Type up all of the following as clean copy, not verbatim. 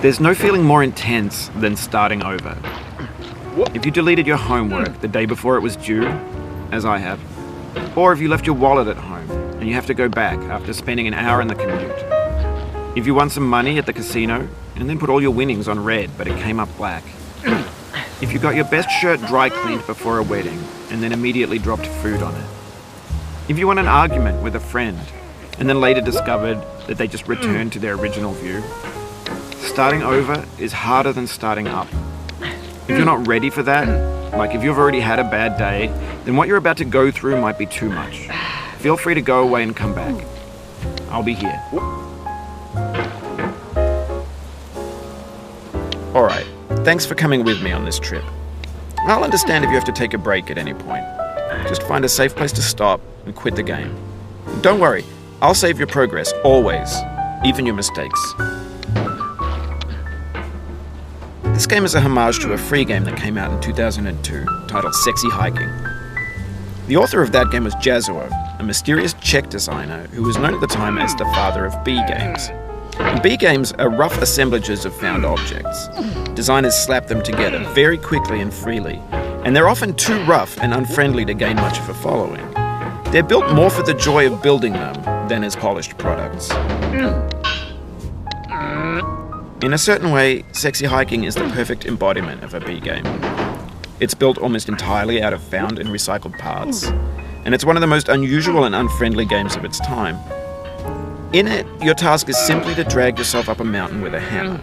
There's no feeling more intense than starting over. If you deleted your homework the day before it was due, as I have, or if you left your wallet at home and you have to go back after spending an hour in the commute. If you won some money at the casino and then put all your winnings on red but it came up black. If you got your best shirt dry cleaned before a wedding and then immediately dropped food on it. If you won an argument with a friend and then later discovered that they just returned to their original view. Starting over is harder than starting up. If you're not ready for that, like if you've already had a bad day, then what you're about to go through might be too much. Feel free to go away and come back. I'll be here. Alright, thanks for coming with me on this trip. I'll understand if you have to take a break at any point. Just find a safe place to stop and quit the game. And don't worry, I'll save your progress, always, even your mistakes. This game is a homage to a free game that came out in 2002, titled Sexy Hiking. The author of that game was Jazuo, a mysterious Czech designer who was known at the time as the father of B games. And B games are rough assemblages of found objects. Designers slap them together very quickly and freely, and they're often too rough and unfriendly to gain much of a following. They're built more for the joy of building them than as polished products. In a certain way, Sexy Hiking is the perfect embodiment of a B game. It's built almost entirely out of found and recycled parts, and it's one of the most unusual and unfriendly games of its time. In it, your task is simply to drag yourself up a mountain with a hammer.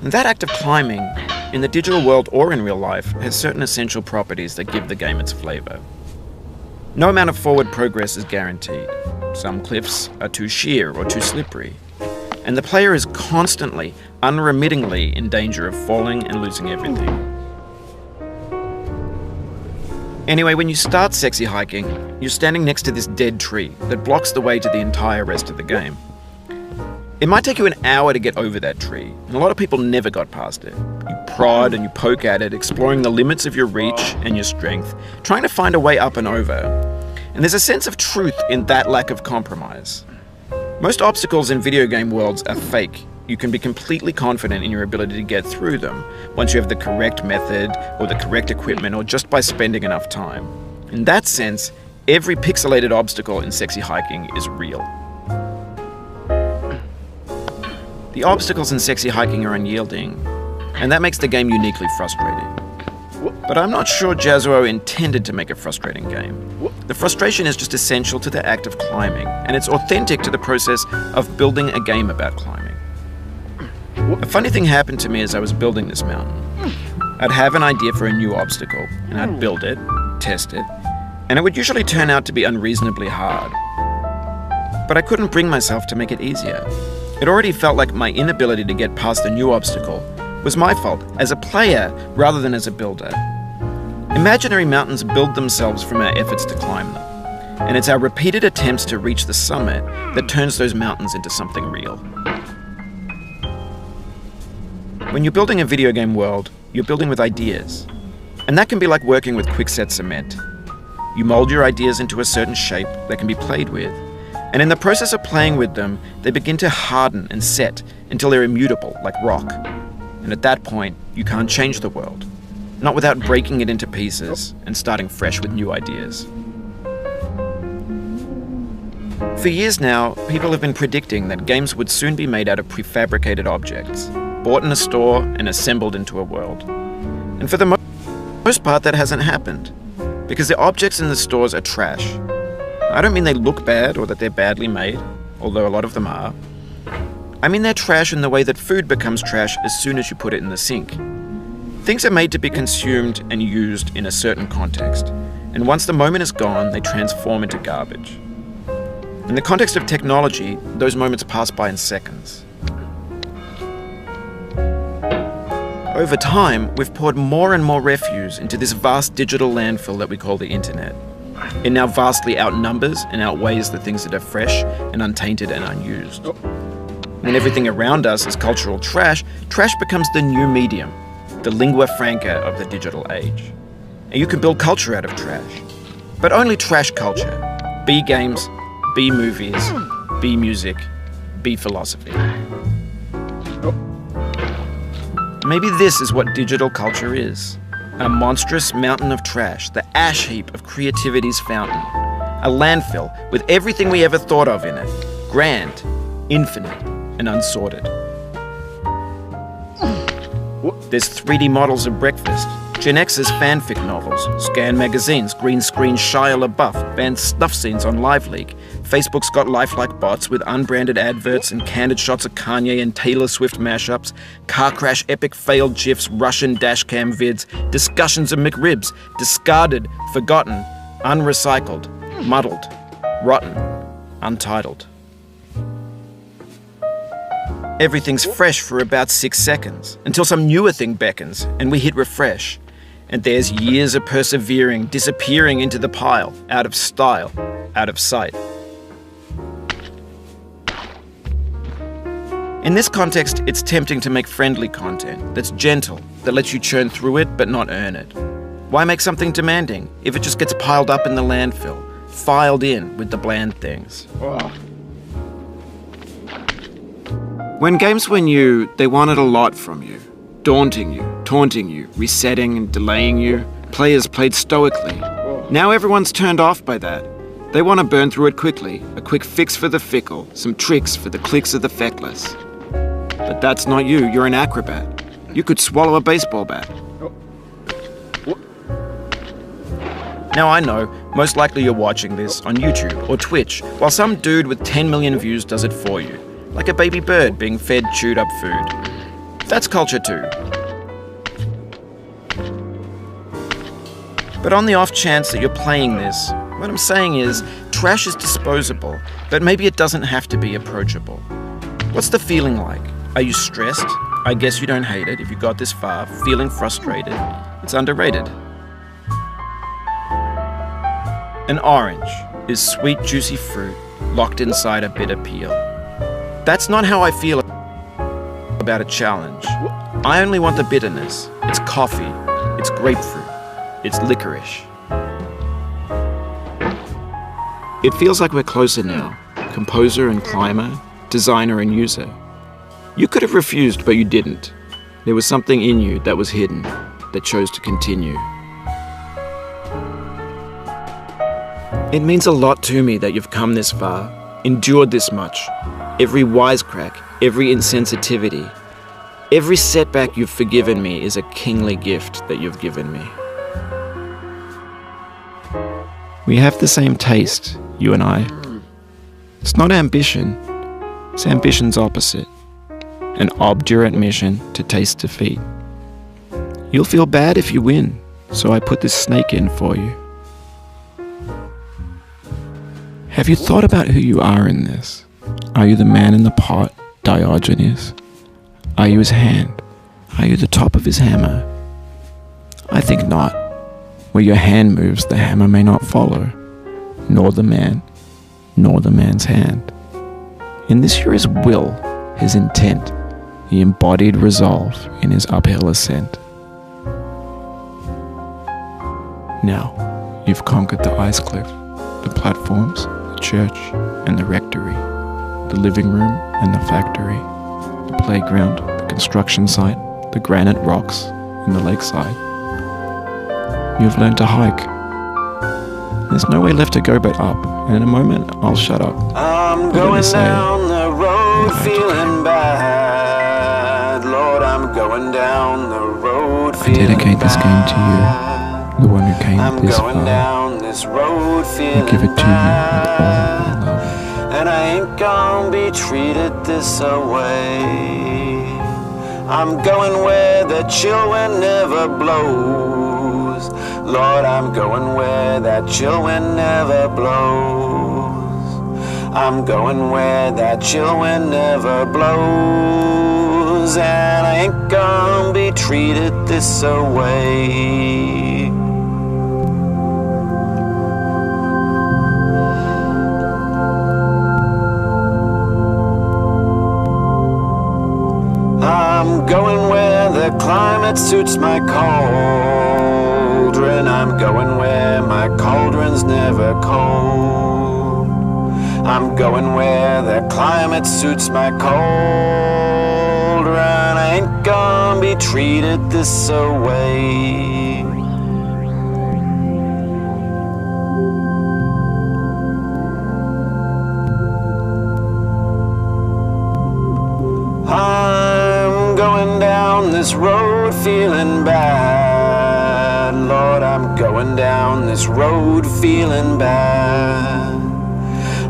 And that act of climbing, in the digital world or in real life, has certain essential properties that give the game its flavor. No amount of forward progress is guaranteed. Some cliffs are too sheer or too slippery. And the player is constantly, unremittingly in danger of falling and losing everything. Anyway, when you start Sexy Hiking, you're standing next to this dead tree that blocks the way to the entire rest of the game. It might take you an hour to get over that tree, and a lot of people never got past it. You prod and you poke at it, exploring the limits of your reach and your strength, trying to find a way up and over. And there's a sense of truth in that lack of compromise. Most obstacles in video game worlds are fake. You can be completely confident in your ability to get through them once you have the correct method or the correct equipment or just by spending enough time. In that sense, every pixelated obstacle in Sexy Hiking is real. The obstacles in Sexy Hiking are unyielding, and that makes the game uniquely frustrating. But I'm not sure Jazuo intended to make a frustrating game. The frustration is just essential to the act of climbing, and it's authentic to the process of building a game about climbing. A funny thing happened to me as I was building this mountain. I'd have an idea for a new obstacle, and I'd build it, test it, and it would usually turn out to be unreasonably hard. But I couldn't bring myself to make it easier. It already felt like my inability to get past the new obstacle was my fault as a player rather than as a builder. Imaginary mountains build themselves from our efforts to climb them, and it's our repeated attempts to reach the summit that turns those mountains into something real. When you're building a video game world, you're building with ideas, and that can be like working with quickset cement. You mold your ideas into a certain shape that can be played with, and in the process of playing with them, they begin to harden and set until they're immutable, like rock. And at that point, you can't change the world. Not without breaking it into pieces and starting fresh with new ideas. For years now, people have been predicting that games would soon be made out of prefabricated objects, bought in a store and assembled into a world. And for the most part, that hasn't happened, because the objects in the stores are trash. I don't mean they look bad or that they're badly made, although a lot of them are. I mean they're trash in the way that food becomes trash as soon as you put it in the sink. Things are made to be consumed and used in a certain context, and once the moment is gone, they transform into garbage. In the context of technology, those moments pass by in seconds. Over time, we've poured more and more refuse into this vast digital landfill that we call the internet. It now vastly outnumbers and outweighs the things that are fresh and untainted and unused. When everything around us is cultural trash, trash becomes the new medium, the lingua franca of the digital age. And you can build culture out of trash, but only trash culture. B games, B movies, B music, B philosophy. Maybe this is what digital culture is. A monstrous mountain of trash, the ash heap of creativity's fountain. A landfill with everything we ever thought of in it. Grand, infinite, and unsorted. There's 3D models of breakfast, Gen X's fanfic novels, scan magazines, green screen Shia LaBeouf, banned snuff scenes on LiveLeak. Facebook's got lifelike bots with unbranded adverts and candid shots of Kanye and Taylor Swift mashups, car crash epic failed GIFs, Russian dashcam vids, discussions of McRibs, discarded, forgotten, unrecycled, muddled, rotten, untitled. Everything's fresh for about 6 seconds, until some newer thing beckons, and we hit refresh. And there's years of persevering, disappearing into the pile, out of style, out of sight. In this context, it's tempting to make friendly content that's gentle, that lets you churn through it but not earn it. Why make something demanding if it just gets piled up in the landfill, filed in with the bland things? When games were new, they wanted a lot from you. Daunting you, taunting you, resetting and delaying you. Players played stoically. Now everyone's turned off by that. They want to burn through it quickly, a quick fix for the fickle, some tricks for the clicks of the feckless. But that's not you, you're an acrobat. You could swallow a baseball bat. Now I know, most likely you're watching this on YouTube or Twitch, while some dude with 10 million views does it for you. Like a baby bird being fed chewed up food. That's culture too. But on the off chance that you're playing this, what I'm saying is, trash is disposable, but maybe it doesn't have to be approachable. What's the feeling like? Are you stressed? I guess you don't hate it if you got this far. Feeling frustrated? It's underrated. An orange is sweet, juicy fruit locked inside a bitter peel. That's not how I feel about a challenge. I only want the bitterness. It's coffee. It's grapefruit. It's licorice. It feels like we're closer now. Composer and climber, designer and user. You could have refused, but you didn't. There was something in you that was hidden, that chose to continue. It means a lot to me that you've come this far, endured this much. Every wisecrack, every insensitivity, every setback you've forgiven me is a kingly gift that you've given me. We have the same taste, you and I. It's not ambition, it's ambition's opposite. An obdurate mission to taste defeat. You'll feel bad if you win, so I put this snake in for you. Have you thought about who you are in this? Are you the man in the pot, Diogenes? Are you his hand? Are you the top of his hammer? I think not. Where your hand moves, the hammer may not follow, nor the man, nor the man's hand. In this you're his will, his intent, the embodied resolve in his uphill ascent. Now, you've conquered the ice cliff, the platforms, the church, and the rectory, the living room and the factory, the playground, the construction site, the granite rocks, and the lakeside. You've learned to hike. There's no way left to go but up, and in a moment, I'll shut up. I'm going down the road feeling bad. Lord, I'm going down the road feeling bad. I dedicate this game to you, the one who came this far. Down this road feeling I give it to you with all my love. And I ain't gonna be treated this away. I'm going where the chill wind never blows. Lord, I'm going where that chill wind never blows. I'm going where that chill wind never blows. And I ain't gonna be treated this away. I'm going where the climate suits my cauldron. I'm going where my cauldron's never cold. I'm going where the climate suits my cold run. I ain't gonna be treated this away. I'm going down this road feeling bad. Lord, I'm going down this road feeling bad.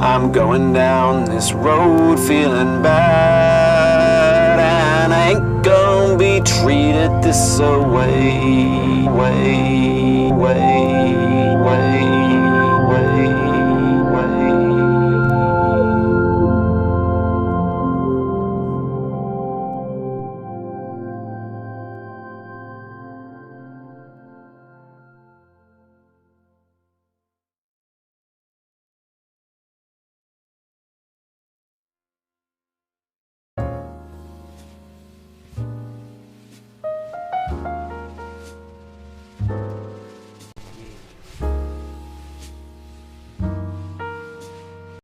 I'm going down this road feeling bad, and I ain't gonna be treated this away. Way.